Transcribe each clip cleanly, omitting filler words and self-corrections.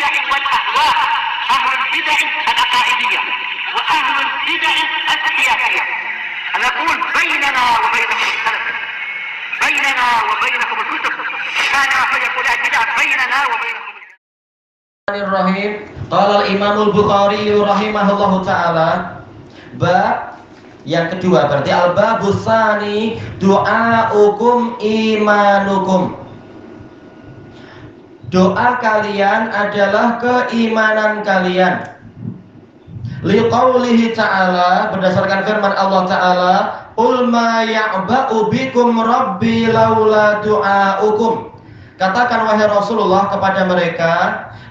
البدع والأهواء، أهل البدع العقائدية وأهل البدع السياسية. نقول بيننا وبينكم السلف، بيننا وبينكم الكتب، كان فيقول البدع بيننا وبينكم. Bismillahirrahmanirrahim. Qala al-Imam al-Bukhari rahimahullahu taala, bab yang kedua, berarti al-babus tsani du'aukum imanukum. Doa kalian adalah keimanan kalian. Liqaulihi ta'ala, berdasarkan firman Allah Ta'ala, qul ma ya'ba'u bikum rabbi laula du'aukum. Katakan wahai Rasulullah kepada mereka,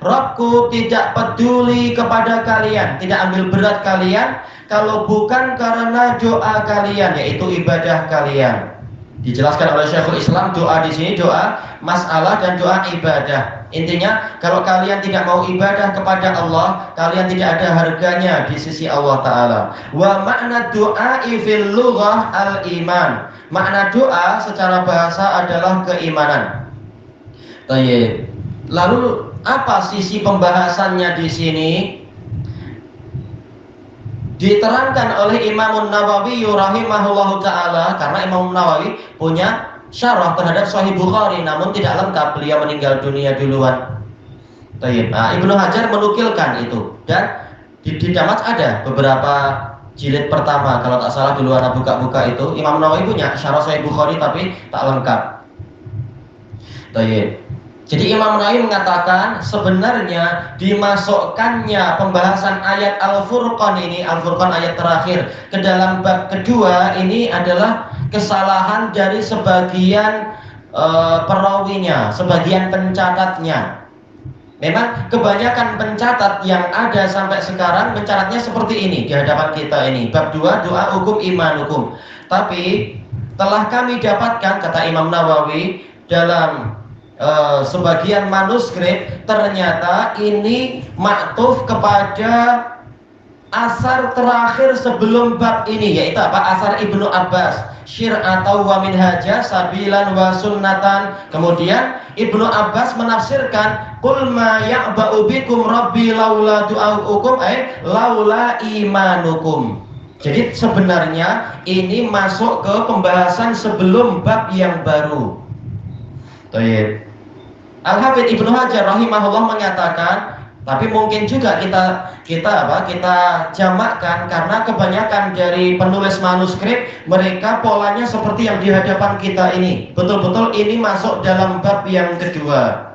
Rabbku tidak peduli kepada kalian, tidak ambil berat kalian kalau bukan karena doa kalian, yaitu ibadah kalian. Dijelaskan oleh Syekhul Islam, doa di sini doa masalah dan doa ibadah. Intinya, kalau kalian tidak mau ibadah kepada Allah, kalian tidak ada harganya di sisi Allah Ta'ala. Wa makna doa fil lughah al-iman. Makna doa secara bahasa adalah keimanan. Baik. Lalu apa sisi pembahasannya di sini? Diterangkan oleh Imam Nawawi rahimahullahu taala, karena Imam Nawawi punya syarah terhadap Sahih Bukhari, namun tidak lengkap, beliau meninggal dunia duluan. Nah, Ibnu Hajar menukilkan itu, dan di Damas ada beberapa jilid pertama, kalau tak salah duluan buka-buka itu. Imam Nawawi punya syarah Sahih Bukhari tapi tak lengkap. Jadi Imam Nawawi mengatakan sebenarnya dimasukkannya pembahasan ayat Al-Furqan ini, Al-Furqan ayat terakhir, ke dalam bab kedua ini adalah kesalahan dari sebagian perawinya, sebagian pencatatnya. Memang kebanyakan pencatat yang ada sampai sekarang mencatatnya seperti ini di hadapan kita ini, bab 2 doa hukum iman hukum. Tapi telah kami dapatkan, kata Imam Nawawi, dalam sebagian manuskrip ternyata ini maktuf kepada asar terakhir sebelum bab ini, yaitu apa? Asar Ibnu Abbas, syir'atan wa minhaja sabilan wa sunnatan. Kemudian Ibnu Abbas menafsirkan qul ma ya'ba'u bikum rabbi laula du'aukum ay laula imanukum. Jadi sebenarnya ini masuk ke pembahasan sebelum bab yang baru. Al-Hafidz Ibnu Hajar rahimahullah mengatakan, tapi mungkin juga kita jamakkan, karena kebanyakan dari penulis manuskrip mereka polanya seperti yang di hadapan kita ini. Betul-betul ini masuk dalam bab yang kedua.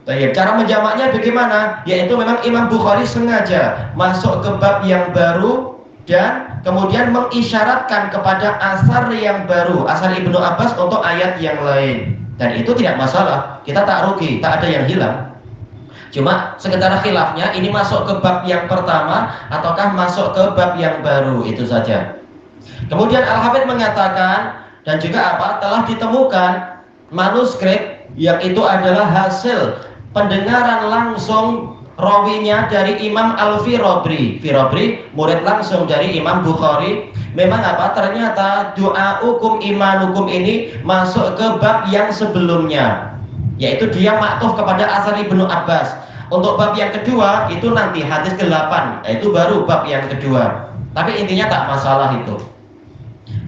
Cara menjamaknya bagaimana? Yaitu memang Imam Bukhari sengaja masuk ke bab yang baru dan kemudian mengisyaratkan kepada asar yang baru, asar Ibnu Abbas untuk ayat yang lain. Dan itu tidak masalah, kita tak rugi, tak ada yang hilang. Cuma sekedar khilafnya, ini masuk ke bab yang pertama ataukah masuk ke bab yang baru, itu saja. Kemudian Al-Hafidz mengatakan, dan juga telah ditemukan manuskrip yang itu adalah hasil pendengaran langsung rawinya dari Imam Al-Firabri. Firabri murid langsung dari Imam Bukhari. Memang ternyata doa hukum iman hukum ini masuk ke bab yang sebelumnya, yaitu dia maktuf kepada asar Ibnu Abbas. Untuk bab yang kedua itu nanti hadis ke-8, itu baru bab yang kedua. Tapi intinya tak masalah itu,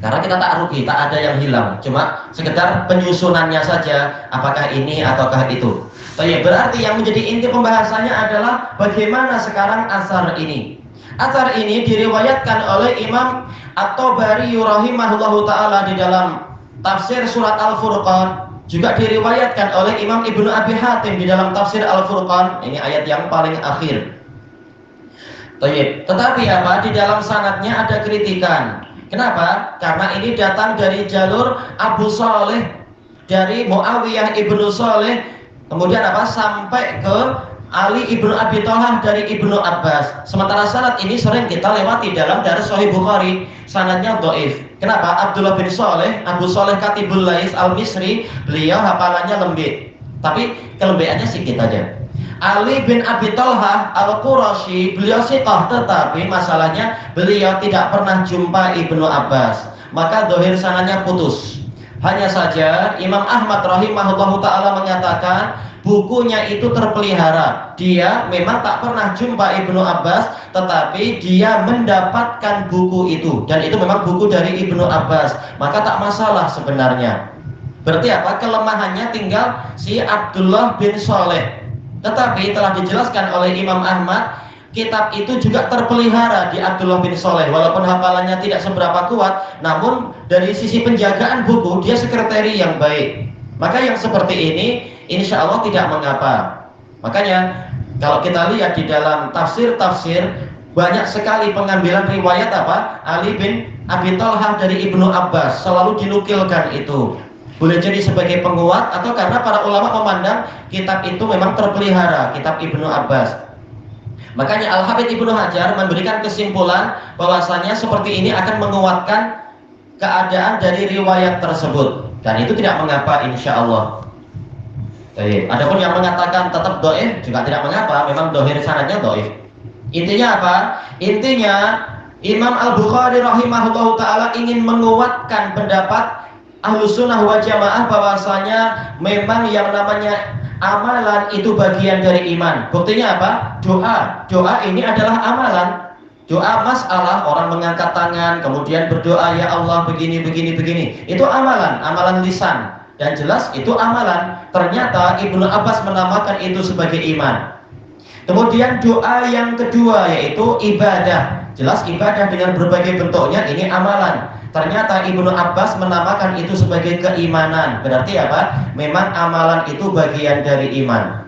karena kita tak rugi, tak ada yang hilang. Cuma sekedar penyusunannya saja, apakah ini ataukah itu. Berarti yang menjadi inti pembahasannya adalah bagaimana sekarang asar ini. Asar ini diriwayatkan oleh Imam At-Tabari rahimahullahu taala di dalam tafsir surat Al-Furqan, juga diriwayatkan oleh Imam Ibnu Abi Hatim di dalam tafsir Al-Furqan. Ini ayat yang paling akhir. Tetapi di dalam sanadnya ada kritikan. Kenapa? Karena ini datang dari jalur Abu Saleh dari Muawiyah ibnu Saleh, kemudian sampai ke Ali ibnu Abi Thalhah dari Ibnu Abbas. Sementara sanad ini sering kita lewati dalam dari Sahih Bukhari, sanadnya dhaif. Kenapa? Abdullah bin Saleh, Abu Saleh Katibul Lais Al-Misri, beliau hafalannya lembut, tapi kelembeannya sedikit aja. Ali bin Abi Thalhah Al-Qurashi, beliau siqah, tetapi masalahnya beliau tidak pernah jumpa Ibnu Abbas, maka dhahir sanadnya putus. Hanya saja Imam Ahmad rahimahullahu taala mengatakan bukunya itu terpelihara. Dia memang tak pernah jumpa Ibnu Abbas, tetapi dia mendapatkan buku itu, dan itu memang buku dari Ibnu Abbas, maka tak masalah sebenarnya. Berarti apa? Kelemahannya tinggal si Abdullah bin Soleh. Tetapi telah dijelaskan oleh Imam Ahmad, kitab itu juga terpelihara di Abdullah bin Soleh. Walaupun hafalannya tidak seberapa kuat, namun dari sisi penjagaan buku dia sekretari yang baik. Maka yang seperti ini insya Allah tidak mengapa. Makanya kalau kita lihat di dalam tafsir-tafsir, banyak sekali pengambilan riwayat apa? Ali bin Abi Thalhah dari Ibnu Abbas, selalu dinukilkan itu. Boleh jadi sebagai penguat, atau karena para ulama memandang kitab itu memang terpelihara, kitab Ibnu Abbas. Makanya Al-Hafidz Ibnu Hajar memberikan kesimpulan bahwasanya seperti ini akan menguatkan keadaan dari riwayat tersebut, dan itu tidak mengapa insya Allah. Adapun yang mengatakan tetap dhaif juga tidak mengapa, memang dohir sanadnya dhaif. Intinya apa? Intinya Imam Al-Bukhari rahimahullahu taala ingin menguatkan pendapat Ahlus Sunnah wal Jamaah bahwasanya memang yang namanya amalan itu bagian dari iman. Buktinya apa? Doa. Doa ini adalah amalan. Doa masalah orang mengangkat tangan kemudian berdoa, ya Allah begini begini begini. Itu amalan, amalan lisan, dan jelas itu amalan. Ternyata Ibnu Abbas menamakan itu sebagai iman. Kemudian doa yang kedua yaitu ibadah. Jelas ibadah dengan berbagai bentuknya ini amalan. Ternyata Ibnu Abbas menamakan itu sebagai keimanan. Berarti apa? Memang amalan itu bagian dari iman.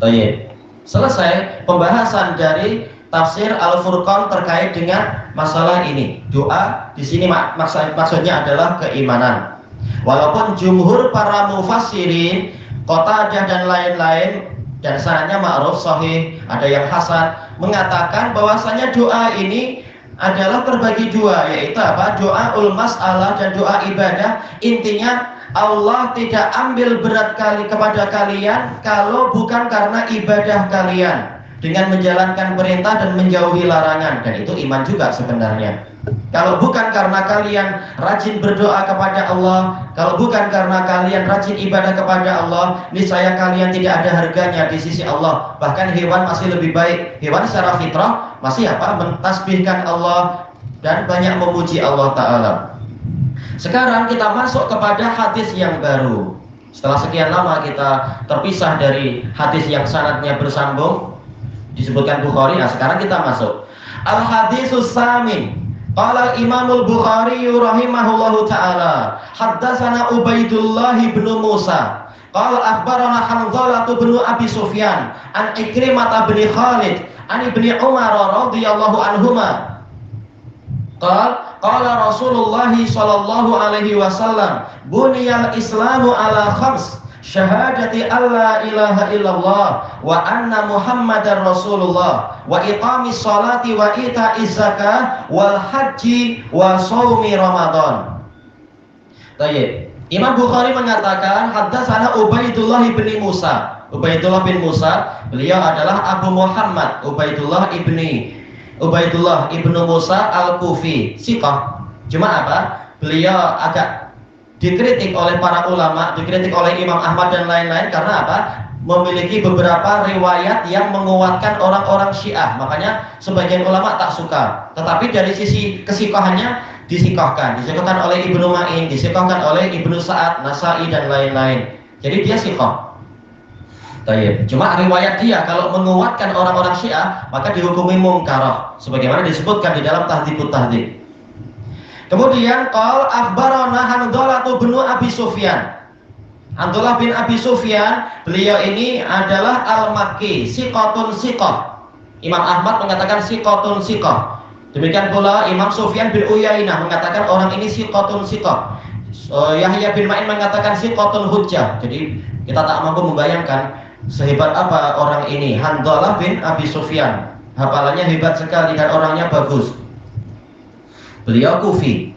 Baik. Selesai pembahasan dari tafsir Al-Furqan terkait dengan masalah ini. Doa di sini maksudnya adalah keimanan. Walaupun jumhur para mufassirin, Qatadah dan lain-lain, dan sanadnya ma'ruf sahih, ada yang hasan, mengatakan bahwasanya doa ini adalah terbagi dua, yaitu apa? Doa mas'alah dan doa ibadah. Intinya Allah tidak ambil berat kepada kalian kalau bukan karena ibadah kalian dengan menjalankan perintah dan menjauhi larangan, dan itu iman juga sebenarnya. Kalau bukan karena kalian rajin berdoa kepada Allah, kalau bukan karena kalian rajin ibadah kepada Allah, niscaya kalian tidak ada harganya di sisi Allah. Bahkan hewan masih lebih baik. Hewan secara fitrah masih apa? Mentasbihkan Allah dan banyak memuji Allah Ta'ala. Sekarang kita masuk kepada hadis yang baru. Setelah sekian lama kita terpisah dari hadis yang sanadnya bersambung, disebutkan Bukhari. Nah sekarang kita masuk Al-Hadisus Samin. Qala Imamul Bukhari rahimahullahu ta'ala, haddatsana Ubaidullah bin Musa qala akhbarana Hanzalah bin Abi Sufyan an Ikrimah bin Khalid an Ibnu Umar radhiyallahu anhuma qala Rasulullah sallallahu alaihi wasallam buniyal Islamu ala khams syahadati alla ilaha illallah wa anna muhammadar rasulullah wa iqamis salati wa ita'iz zakah wal haji wa shaumi ramadan. Baik. Imam Bukhari mengatakan haddatsana Ubaidullah bin Musa. Ubaidullah bin Musa, beliau adalah Abu Muhammad Ubaidullah ibnu Musa Al-Kufi, siqah. Cuma apa? Beliau agak dikritik oleh para ulama, dikritik oleh Imam Ahmad dan lain-lain karena apa? Memiliki beberapa riwayat yang menguatkan orang-orang Syiah. Makanya sebagian ulama tak suka. Tetapi dari sisi kesikohannya disikohkan oleh Ibnu Ma'in, disikohkan oleh Ibnu Sa'ad, Nasa'i dan lain-lain. Jadi dia sikoh. Cuma riwayat dia kalau menguatkan orang-orang Syiah maka dihukumi mungkarah, sebagaimana disebutkan di dalam Tahdhibut Tahdhib. Kemudian qala akhbarana Hanzalah bin Abi Sufyan. Hanzalah bin Abi Sufyan, beliau ini adalah Al-Makki, siqatun siqah. Imam Ahmad mengatakan siqatun siqah. Demikian pula Imam Sufyan bin Uyainah mengatakan orang ini siqatun siqah. Yahya bin Ma'in mengatakan siqatun hujjah. Jadi kita tak mampu membayangkan sehebat apa orang ini. Hanzalah bin Abi Sufyan, hafalannya hebat sekali dan orangnya bagus. Beliau Kufi.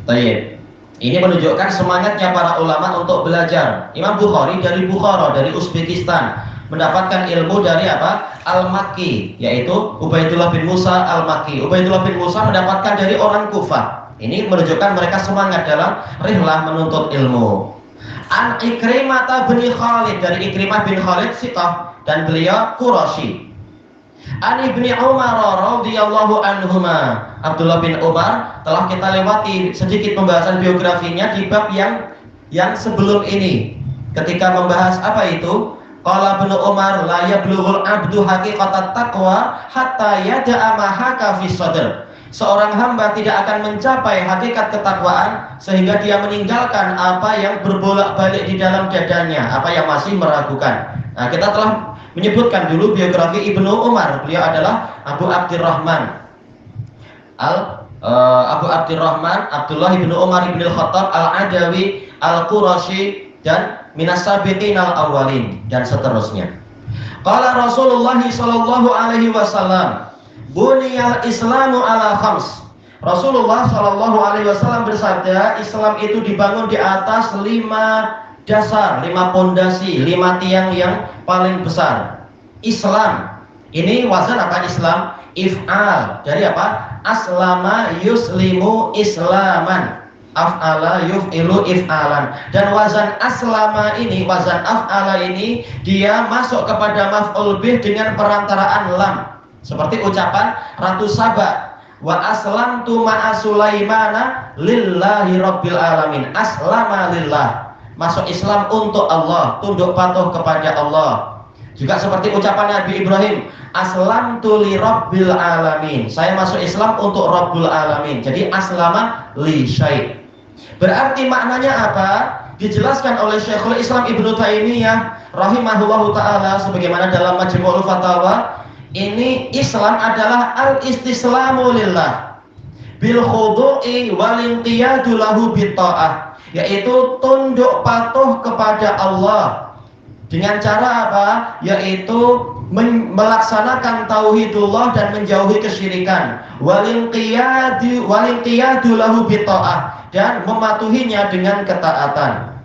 Baik. Ini menunjukkan semangatnya para ulama untuk belajar. Imam Bukhari dari Bukhara, dari Uzbekistan, mendapatkan ilmu dari apa? Al-Makki, yaitu Ubaidullah bin Musa Al-Makki. Ubaidullah bin Musa mendapatkan dari orang Kufah. Ini menunjukkan mereka semangat dalam rihlah menuntut ilmu. An Ikrimah bin Khalid, dari Ikrimah bin Khalid Siqah, dan beliau Quraisy. An Ibni Umar radhiyallahu anhuma, Abdullah bin Umar, telah kita lewati sedikit pembahasan biografinya di bab yang sebelum ini. Ketika membahas apa itu? Qala Ibnu Umar la yablughul abdu haqiqatat taqwa hatta yada'a ma haka fi sadr. Seorang hamba tidak akan mencapai hakikat ketakwaan sehingga dia meninggalkan apa yang berbolak-balik di dalam dadanya, apa yang masih meragukan. Nah, kita telah menyebutkan dulu biografi Ibnu Umar. Beliau adalah Abu Abdurrahman Abdullah bin Umar bin Al-Khattab Al-Adawi Al-Qurashi dan minas sabiqin al-awwalin dan seterusnya. Qala Rasulullah sallallahu alaihi wasallam, buniyal islamu ala khams. Rasulullah sallallahu alaihi wasallam bersabda, Islam itu dibangun di atas 5 dasar, 5 pondasi, 5 tiang yang paling besar. Islam ini wazan apa? Islam if'al, dari apa? Aslama yuslimu islaman, af'ala yuf'ilu if'alan. Dan wazan aslama ini, wazan af'ala ini, dia masuk kepada maf'ul bih dengan perantaraan lam, seperti ucapan Ratu Saba, wa aslamtu ma'a Sulaimana lillahi rabbil alamin. Aslama lillah, masuk Islam untuk Allah, tunduk patuh kepada Allah. Juga seperti ucapan Nabi Ibrahim, aslamtu li rabbil alamin, saya masuk Islam untuk Rabbul alamin. Jadi aslama li syai'. Berarti maknanya apa? Dijelaskan oleh Syekhul Islam Ibnu Taimiyah rahimahullahu taala sebagaimana dalam Majmu'ul Fatawa. Ini Islam adalah al-istislamu lillah bil khudu'i wal inqiyadu lahu bit ta'ah, yaitu tunduk patuh kepada Allah dengan cara apa? Yaitu melaksanakan tauhidullah dan menjauhi kesyirikan, wal inqiyadu lahu bit ta'ah, dan mematuhinya dengan ketaatan.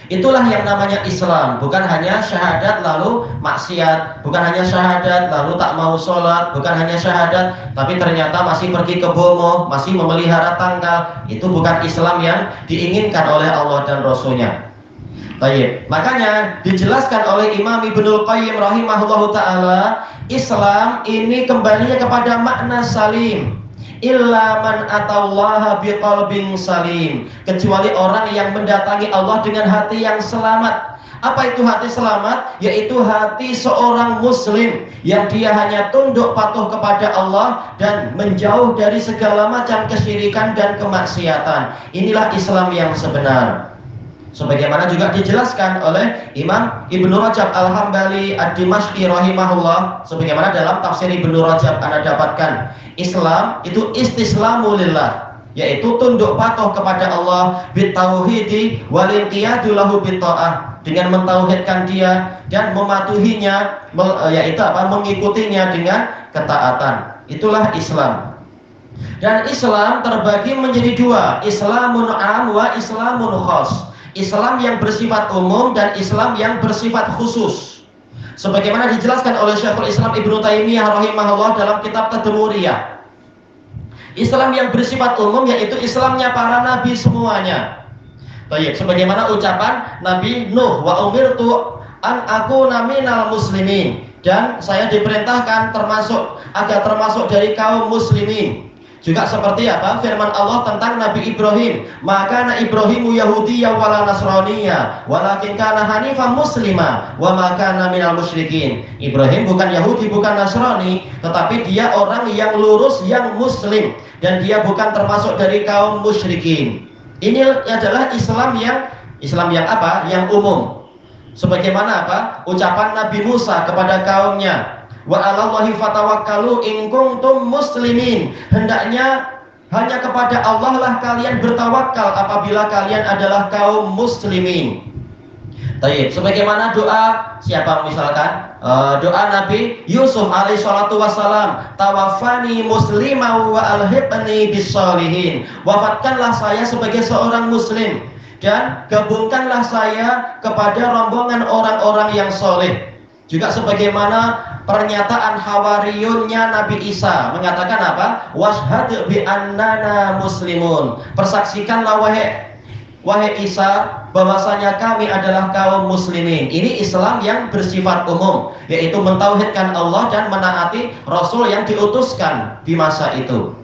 Itulah yang namanya Islam, bukan hanya syahadat lalu maksiat, bukan hanya syahadat lalu tak mau sholat, bukan hanya syahadat tapi ternyata masih pergi ke Bomo, masih memelihara tangkal. Itu bukan Islam yang diinginkan oleh Allah dan Rasulnya. Baik, makanya dijelaskan oleh Imam Ibnul Qayyim rahimahullahu ta'ala, Islam ini kembalinya kepada makna salim. Illa man atallaha biqalbin salim, kecuali orang yang mendatangi Allah dengan hati yang selamat. Apa itu hati selamat? Yaitu hati seorang muslim yang dia hanya tunduk patuh kepada Allah dan menjauh dari segala macam kesyirikan dan kemaksiatan. Inilah Islam yang sebenar. Sebagaimana juga dijelaskan oleh Imam Ibnu Rajab Al-Hambali Ad-Dimashqi rahimahullah, sebagaimana dalam tafsir Ibnu Rajab Anda dapatkan, Islam itu istislamu lillah, yaitu tunduk patuh kepada Allah bitauhidi wal inqiyadu lahu bitta'ah, dengan mentauhidkan Dia dan mematuhinya, yaitu apa? Mengikutinya dengan ketaatan. Itulah Islam. Dan Islam terbagi menjadi 2, Islamun 'am wa Islamun khas. Islam yang bersifat umum dan Islam yang bersifat khusus. Sebagaimana dijelaskan oleh Syekhul Islam Ibnu Taimiyah rahimahullah dalam kitab Tadmuriyah. Islam yang bersifat umum yaitu Islamnya para nabi semuanya. Baik, sebagaimana ucapan Nabi Nuh, wa umirtu an akuna minal muslimin, dan saya diperintahkan agar termasuk dari kaum muslimin. Juga seperti apa? Firman Allah tentang Nabi Ibrahim, maka na Ibrahimu Yahudiyya wala Nasraniyya walakin kana hanifan muslima wa ma kana minal musyrikin. Ibrahim bukan Yahudi, bukan Nasrani, tetapi dia orang yang lurus, yang muslim, dan dia bukan termasuk dari kaum musyrikin. Ini adalah Islam yang apa? Yang umum. Sebagaimana apa? Ucapan Nabi Musa kepada kaumnya, wa 'alallahi fatawakkalu in kuntum muslimin, hendaknya hanya kepada Allah lah kalian bertawakal apabila kalian adalah kaum muslimin. Baik, sebagaimana doa siapa misalkan? Doa Nabi Yusuf alaihi salatu wassalam, tawaffani musliman wa alhiqni bis-sholihin, wafatkanlah saya sebagai seorang muslim dan gabungkanlah saya kepada rombongan orang-orang yang soleh. Juga sebagaimana pernyataan hawariyunnya Nabi Isa mengatakan apa? Washhad bi annana muslimun, persaksikanlah wahai Isa, bahwasanya kami adalah kaum muslimin. Ini Islam yang bersifat umum, yaitu mentauhidkan Allah dan menaati Rasul yang diutuskan di masa itu.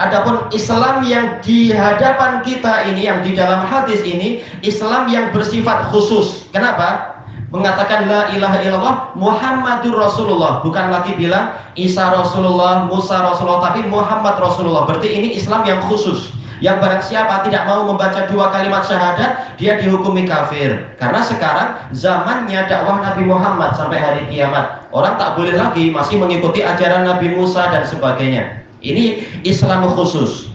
Adapun Islam yang di hadapan kita ini, yang di dalam hadis ini, Islam yang bersifat khusus. Kenapa? Mengatakan la ilaha illallah Muhammadur Rasulullah, bukan lagi bilang Isa Rasulullah, Musa Rasulullah, tapi Muhammad Rasulullah. Berarti ini Islam yang khusus, yang barang siapa tidak mau membaca 2 kalimat syahadat, dia dihukumi kafir. Karena sekarang zamannya dakwah Nabi Muhammad sampai hari kiamat, orang tak boleh lagi masih mengikuti ajaran Nabi Musa dan sebagainya. Ini Islam khusus.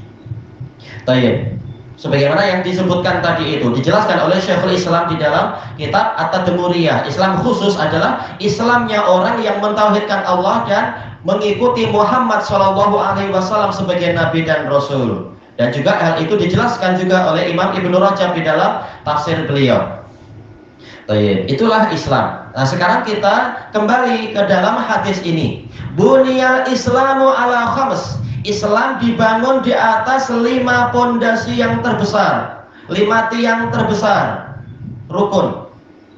Tayyib. Sebagaimana yang disebutkan tadi itu dijelaskan oleh Syekhul Islam di dalam kitab At-Tadmuriyah. Islam khusus adalah Islamnya orang yang mentauhidkan Allah dan mengikuti Muhammad SAW sebagai Nabi dan Rasul. Dan juga hal itu dijelaskan juga oleh Imam Ibnu Rajab di dalam tafsir beliau. Itulah Islam. Nah, sekarang kita kembali ke dalam hadis ini. Buniyal Islamu ala khams. Islam dibangun di atas 5 pondasi yang terbesar, 5 tiang terbesar rukun,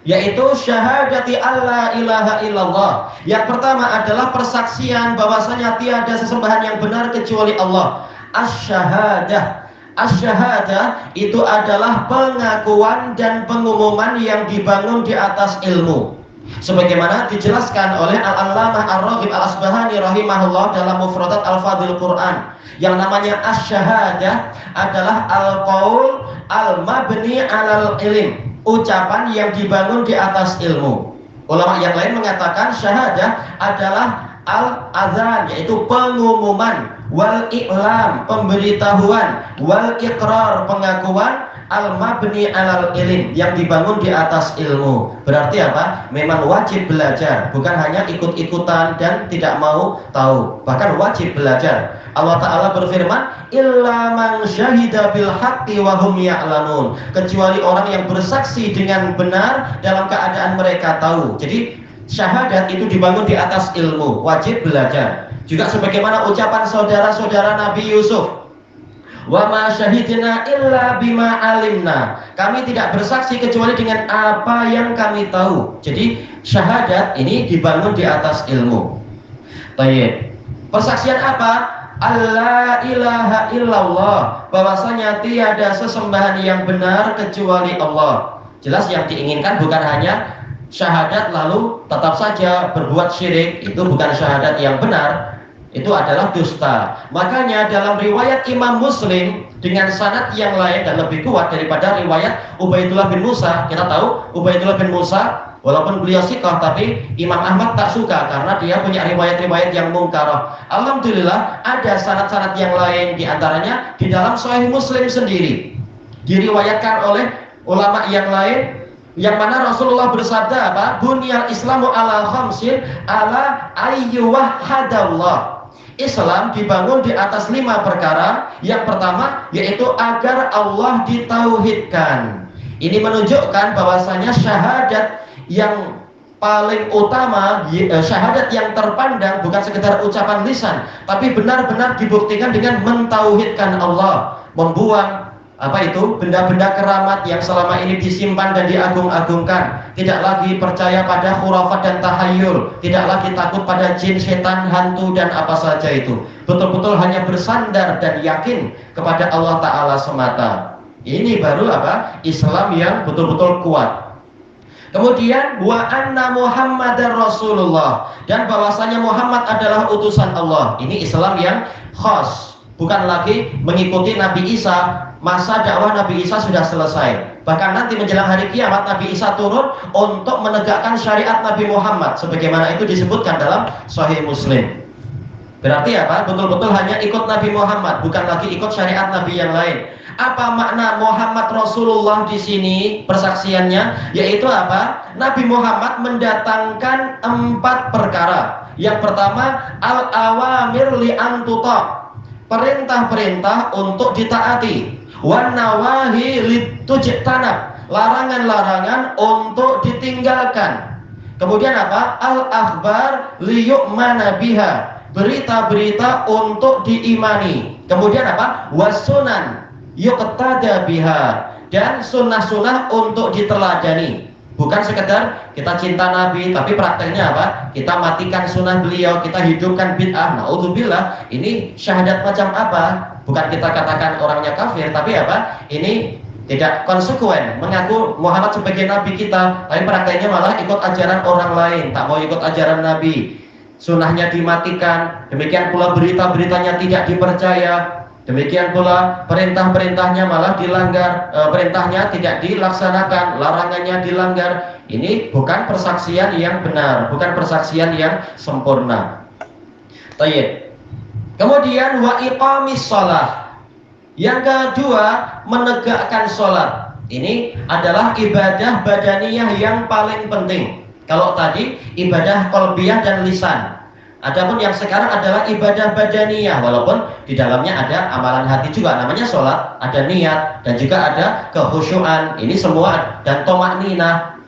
yaitu syahadati alla ilaha illallah. Yang pertama adalah persaksian bahwasanya tiada sesembahan yang benar kecuali Allah. Asy-syahadah. Asy-syahadah itu adalah pengakuan dan pengumuman yang dibangun di atas ilmu. Sebagaimana dijelaskan oleh Al-Allamah Ar-Raghib Al-Asbahani rahimahullah dalam Mufradat Al-Fadhil Quran. Yang namanya asy-syahadah adalah al-qaul al-mabni 'alal ilm, ucapan yang dibangun di atas ilmu. Ulama yang lain mengatakan syahadah adalah al-adzan, yaitu pengumuman, wal i'lam, pemberitahuan, wal iqrar, pengakuan, al-mabni 'alal ilm, yang dibangun di atas ilmu. Berarti apa? Memang wajib belajar, bukan hanya ikut-ikutan dan tidak mau tahu, bahkan wajib belajar. Allah Ta'ala berfirman, illa man syahida bil haqqi wa hum ya'lamun, kecuali orang yang bersaksi dengan benar dalam keadaan mereka tahu. Jadi syahadat itu dibangun di atas ilmu, wajib belajar. Juga sebagaimana ucapan saudara-saudara Nabi Yusuf, wa ma syahidna illa bima alimna, kami tidak bersaksi kecuali dengan apa yang kami tahu. Jadi syahadat ini dibangun di atas ilmu. Baik. Persaksian apa? Allah ilaha illallah, bahwasanya tiada sesembahan yang benar kecuali Allah. Jelas yang diinginkan bukan hanya syahadat lalu tetap saja berbuat syirik, itu bukan syahadat yang benar, itu adalah dusta. Makanya dalam riwayat Imam Muslim dengan sanad yang lain dan lebih kuat daripada riwayat Ubaidullah bin Musa. Kita tahu Ubaidullah bin Musa walaupun beliau siqah, tapi Imam Ahmad tak suka karena dia punya riwayat-riwayat yang mungkarah. Alhamdulillah ada sanad-sanad yang lain, diantaranya di dalam Sahih Muslim sendiri diriwayatkan oleh ulama yang lain, yang mana Rasulullah bersabda apa? Bunyal Islamu ala khamsin ala ayyuwahhadallah. Islam dibangun di atas 5 perkara. Yang pertama yaitu agar Allah ditauhidkan. Ini menunjukkan bahwasanya syahadat yang paling utama, syahadat yang terpandang bukan sekedar ucapan lisan, tapi benar-benar dibuktikan dengan mentauhidkan Allah, membuang benda-benda keramat yang selama ini disimpan dan diagung-agungkan, tidak lagi percaya pada khurafat dan tahayul, tidak lagi takut pada jin, setan, hantu dan apa saja itu, betul-betul hanya bersandar dan yakin kepada Allah Ta'ala semata. Ini baru Islam yang betul-betul kuat. Kemudian wa anna Muhammadar Rasulullah, dan bahwasanya Muhammad adalah utusan Allah. Ini Islam yang khas, bukan lagi mengikuti Nabi Isa. Masa dakwah Nabi Isa sudah selesai. Bahkan nanti menjelang hari kiamat Nabi Isa turun untuk menegakkan syariat Nabi Muhammad, sebagaimana itu disebutkan dalam Sahih Muslim. Berarti apa? Betul-betul hanya ikut Nabi Muhammad, bukan lagi ikut syariat Nabi yang lain. Apa makna Muhammad Rasulullah di sini persaksiannya? Yaitu apa? Nabi Muhammad mendatangkan 4 perkara. Yang pertama, al-awamir li'antuta, perintah-perintah untuk ditaati. Wan nawahi litujtanab, larangan-larangan untuk ditinggalkan. Kemudian apa? Al-akhbar liyu'mana biha, berita-berita untuk diimani. Kemudian apa? Wasunan yuqtada biha, dan sunnah-sunnah untuk diteladani. Bukan sekedar kita cinta Nabi, tapi prakteknya apa? Kita matikan sunnah beliau, kita hidupkan bid'ah. Na'udzubillah, ini syahadat macam apa? Bukan kita katakan orangnya kafir, tapi apa? Ini tidak konsekuen mengaku Muhammad sebagai Nabi kita, tapi prakteknya malah ikut ajaran orang lain, tak mau ikut ajaran Nabi. Sunnahnya dimatikan, demikian pula berita-beritanya tidak dipercaya. Demikian pula perintah-perintahnya malah dilanggar, perintahnya tidak dilaksanakan, larangannya dilanggar. Ini bukan persaksian yang benar, bukan persaksian yang sempurna. Baik. Kemudian wa iqamis shalah. Yang kedua, menegakkan sholat. Ini adalah ibadah badaniyah yang paling penting. Kalau tadi ibadah qalbiyah dan lisan. Adapun yang sekarang adalah ibadah badaniyah, walaupun di dalamnya ada amalan hati juga, namanya sholat, ada niat dan juga ada kekhusyuan. Ini semua dan tomakninah.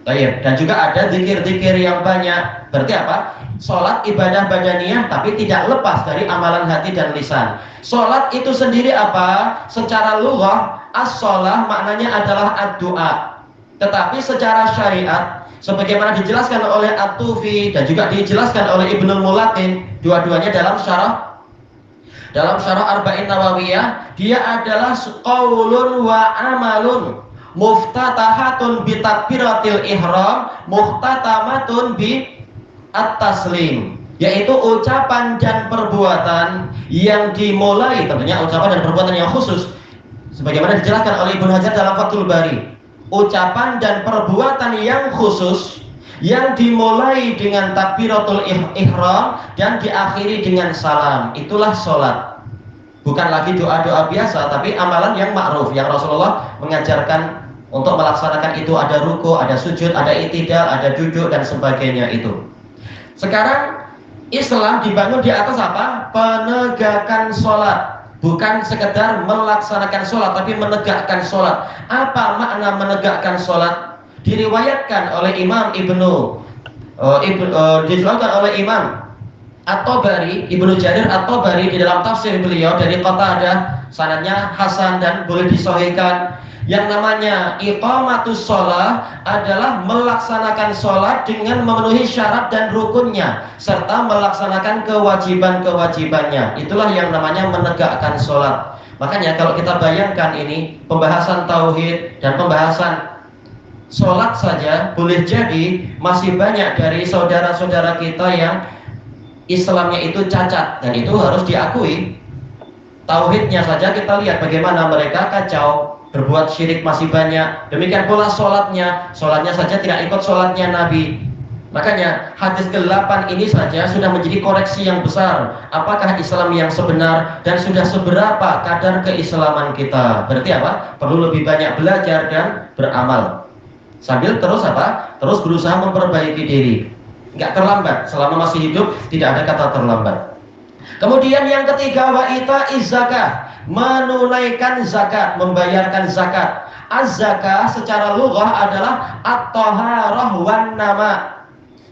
Baik, dan juga ada zikir-zikir yang banyak. Berarti apa? Sholat ibadah badaniyah tapi tidak lepas dari amalan hati dan lisan. Sholat itu sendiri apa? Secara lughah, as-sholah maknanya adalah ad-du'a. Tetapi secara syariat, sebagaimana dijelaskan oleh At-Tufi dan juga dijelaskan oleh Ibnul Mulatin, dua-duanya dalam syarah Arba'in Nawawiyah, dia adalah qaulun wa amalun muftatahatun bi takbiratil ihram muhtatamatun bi at-taslim, yaitu ucapan dan perbuatan yang dimulai, tentunya ucapan dan perbuatan yang khusus sebagaimana dijelaskan oleh Ibnu Hajar dalam Fathul Bari. Ucapan dan perbuatan yang khusus yang dimulai dengan takbiratul ihram dan diakhiri dengan salam, itulah sholat. Bukan lagi doa-doa biasa, tapi amalan yang ma'ruf yang Rasulullah mengajarkan untuk melaksanakan itu. Ada ruku, ada sujud, ada i'tidal, ada duduk dan sebagainya itu. Sekarang Islam dibangun di atas apa? Penegakan sholat. Bukan sekedar melaksanakan sholat, tapi menegakkan sholat. Apa makna menegakkan sholat? Diriwayatkan oleh Imam dijelaskan oleh Imam At-Tabari, Ibnu Jarir At-Tabari di dalam tafsir beliau dari Qatadah, sanadnya hasan dan boleh disahihkan. Yang namanya iqamatus shalah adalah melaksanakan sholat dengan memenuhi syarat dan rukunnya serta melaksanakan kewajiban-kewajibannya. Itulah yang namanya menegakkan sholat. Makanya kalau kita bayangkan ini pembahasan tauhid dan pembahasan sholat saja, boleh jadi masih banyak dari saudara-saudara kita yang Islamnya itu cacat, dan itu harus diakui. Tauhidnya saja kita lihat bagaimana mereka kacau, berbuat syirik masih banyak. Demikian pula sholatnya saja tidak ikut sholatnya Nabi. Makanya hadis ke-8 ini saja sudah menjadi koreksi yang besar. Apakah Islam yang sebenar dan sudah seberapa kadar keislaman kita? Berarti apa? Perlu lebih banyak belajar dan beramal. Sambil terus apa? Terus berusaha memperbaiki diri. Enggak terlambat, selama masih hidup tidak ada kata terlambat. Kemudian yang ketiga, wa ita'iz zakah, menunaikan zakat, membayarkan zakat. Az-zakah secara lughah adalah at-taharah wan nama.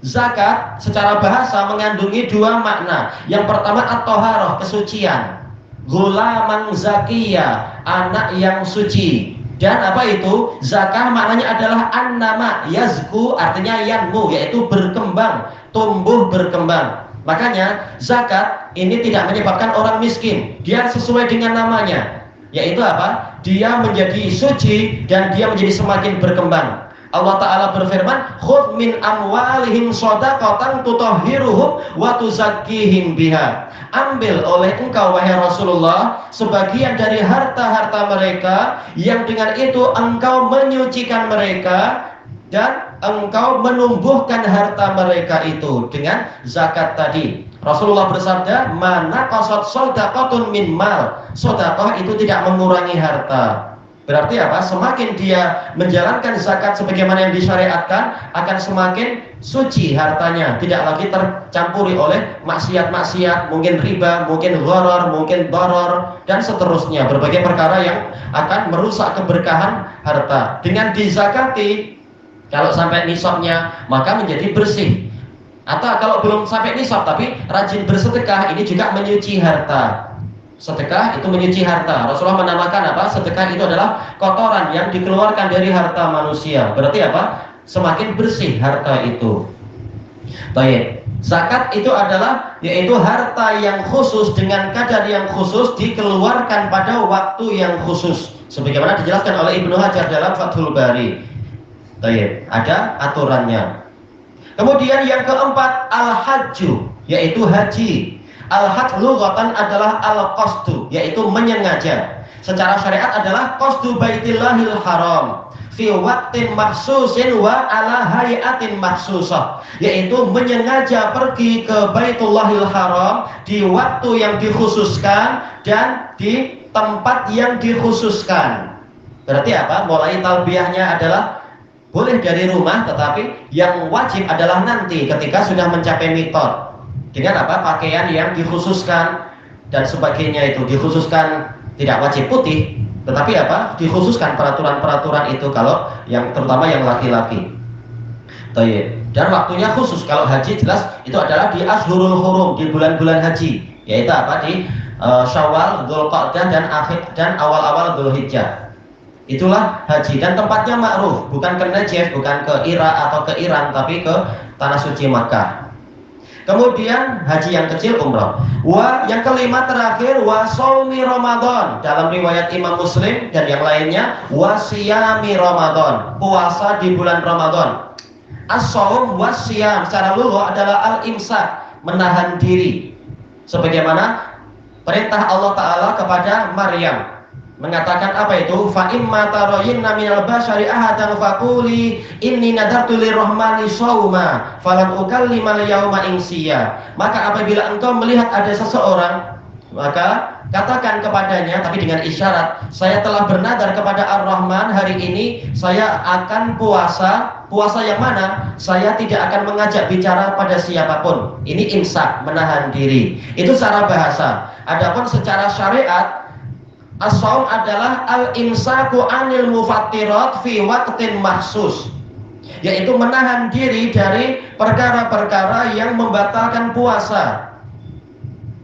Zakat secara bahasa mengandungi dua makna. Yang pertama at-taharah, kesucian. Ghulaman zakiyah, anak yang suci. Dan apa itu? Zakah maknanya adalah an-nama, yazku artinya yanmu, yaitu berkembang, tumbuh berkembang. Makanya zakat ini tidak menyebabkan orang miskin. Dia sesuai dengan namanya, yaitu apa? Dia menjadi suci dan dia menjadi semakin berkembang. Allah Ta'ala berfirman, khudh min amwalihim shadaqatan tutahhiruhum wa tuzakkihim biha. Ambil oleh engkau wahai Rasulullah sebagian dari harta-harta mereka yang dengan itu engkau menyucikan mereka dan engkau menumbuhkan harta mereka itu dengan zakat tadi. Rasulullah bersabda, "Mana qasad shadaqatun min mal." Sedekah itu tidak mengurangi harta. Berarti apa? Semakin dia menjalankan zakat sebagaimana yang disyariatkan, akan semakin suci hartanya, tidak lagi tercampuri oleh maksiat-maksiat, mungkin riba, mungkin gharar, mungkin darar, dan seterusnya, berbagai perkara yang akan merusak keberkahan harta. Dengan dizakati, kalau sampai nisabnya, maka menjadi bersih. Atau kalau belum sampai nisab tapi rajin bersedekah, ini juga menyuci harta. Sedekah itu menyuci harta. Rasulullah menamakan apa? Sedekah itu adalah kotoran yang dikeluarkan dari harta manusia. Berarti apa? Semakin bersih harta itu. Baik. Zakat itu adalah yaitu harta yang khusus dengan kadar yang khusus dikeluarkan pada waktu yang khusus. Sebagaimana dijelaskan oleh Ibnu Hajar dalam Fathul Bari. Baik, ada aturannya. Kemudian yang keempat, al-hajju, yaitu haji. Al-hajj lughatan adalah al-qasdu, yaitu menyengaja. Secara syariat adalah qasdu baitillahil haram fi waqtin makhsusin wa ala hayatin makhsusah, yaitu menyengaja pergi ke Baitullahil Haram di waktu yang dikhususkan dan di tempat yang dikhususkan. Berarti apa? Mulai talbiyahnya adalah boleh dari rumah, tetapi yang wajib adalah nanti ketika sudah mencapai miqat. Dengan apa? Pakaian yang dikhususkan dan sebagainya itu dikhususkan, tidak wajib putih, tetapi apa? Dikhususkan peraturan-peraturan itu kalau yang terutama yang laki-laki. Dan waktunya khusus. Kalau haji jelas itu adalah di Ashhurul Hurum, di bulan-bulan haji, yaitu apa? Di Syawal, Dzulqa'dah dan awal-awal Dzulhijjah. Itulah haji dan tempatnya ma'ruf, bukan ke Najaf, bukan ke Irak atau ke Iran, tapi ke tanah suci Makkah. Kemudian haji yang kecil umrah. Yang kelima terakhir wa shaumi Ramadan. Dalam riwayat Imam Muslim dan yang lainnya wa siyami Ramadan, puasa di bulan Ramadan. As-shaum was siyam secara lughah adalah al-imsak, menahan diri. Sebagaimana perintah Allah Taala kepada Maryam, mengatakan apa itu? Fa imma tarayinna minal basyari ahadan faquli inni nadartu lirrahmani shauma falan ukallimal yauma insiya. Maka apabila engkau melihat ada seseorang, maka katakan kepadanya, tapi dengan isyarat, saya telah bernadar kepada Ar-Rahman, hari ini saya akan puasa. Puasa yang mana? Saya tidak akan mengajak bicara pada siapapun. Ini imsak, menahan diri. Itu secara bahasa. Adapun secara syariat, as-shaum adalah al-imsaku anil mufattirat fi waqtin mahsus, yaitu menahan diri dari perkara-perkara yang membatalkan puasa.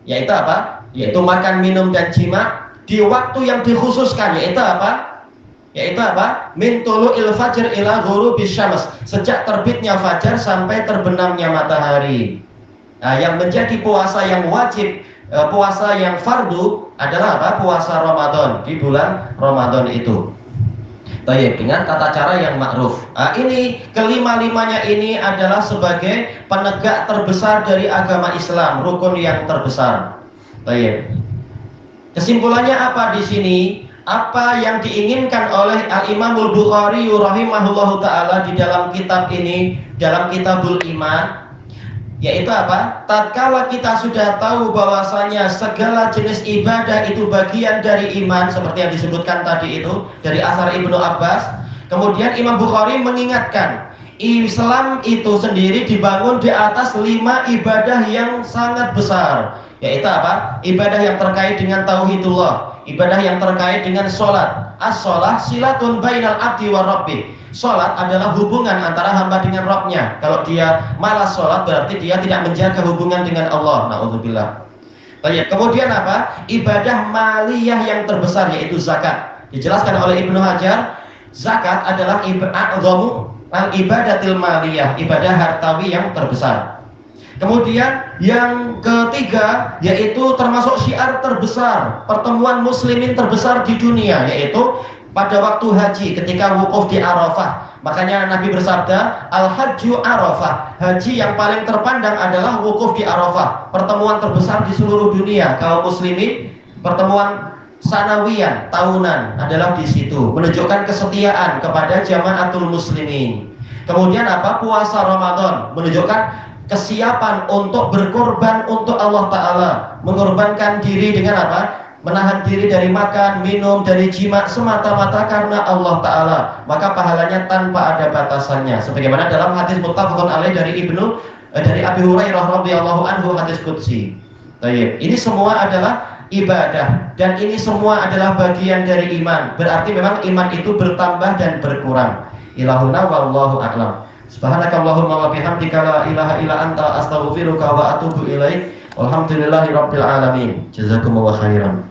Yaitu apa? Yaitu makan, minum, dan jima di waktu yang dikhususkan. Yaitu apa? Yaitu apa? Min tulu'il fajr ila ghurubis syams, sejak terbitnya fajar sampai terbenamnya matahari. Nah, yang menjadi puasa yang wajib, puasa yang fardu adalah apa? Puasa Ramadan, di bulan Ramadan itu. Baik, dengan tata cara yang ma'ruf. Nah, ini kelima-limanya ini adalah sebagai penegak terbesar dari agama Islam, rukun yang terbesar. Baik. Kesimpulannya apa di sini? Apa yang diinginkan oleh Al-Imamul Bukhari rahimahullahu taala di dalam kitab ini, dalam Kitabul Iman, yaitu apa? Tatkala kita sudah tahu bahwasanya segala jenis ibadah itu bagian dari iman, seperti yang disebutkan tadi itu dari asar Ibnu Abbas. Kemudian Imam Bukhari mengingatkan, Islam itu sendiri dibangun di atas 5 ibadah yang sangat besar. Yaitu apa? Ibadah yang terkait dengan tauhidullah, ibadah yang terkait dengan sholat. As-sholah silatun bainal abdi wa rabbi. Sholat adalah hubungan antara hamba dengan Rabbnya. Kalau dia malas sholat, berarti dia tidak menjaga hubungan dengan Allah. Na'udzubillah. Baik. Kemudian apa? Ibadah maliyah yang terbesar, yaitu zakat. Dijelaskan oleh Ibnu Hajar, zakat adalah ibadatil maliyah, ibadah hartawi yang terbesar. Kemudian yang ketiga, yaitu termasuk syiar terbesar, pertemuan muslimin terbesar di dunia, yaitu pada waktu haji ketika wukuf di Arafah. Makanya Nabi bersabda, al-hajju Arafah, haji yang paling terpandang adalah wukuf di Arafah, pertemuan terbesar di seluruh dunia kaum muslimin. Pertemuan sanawiyan, tahunan adalah di situ, menunjukkan kesetiaan kepada jamaatul muslimin. Kemudian apa? Puasa Ramadan menunjukkan kesiapan untuk berkorban untuk Allah Ta'ala, mengorbankan diri dengan apa? Menahan diri dari makan, minum, dari jima semata-mata karena Allah Ta'ala, maka pahalanya tanpa ada batasannya. Sebagaimana dalam hadis muttafaqun alaih dari Abi Hurairah radhiyallahu anhu, hadis qudsi. Baik, ini semua adalah ibadah dan ini semua adalah bagian dari iman. Berarti memang iman itu bertambah dan berkurang. Ilahuna wallahu a'lam. Subhanakallahumma wa bihamdika la ilaha illa anta astaghfiruka wa atubu ilaik. Alhamdulillahirabbil alamin. Jazakumullah khairan.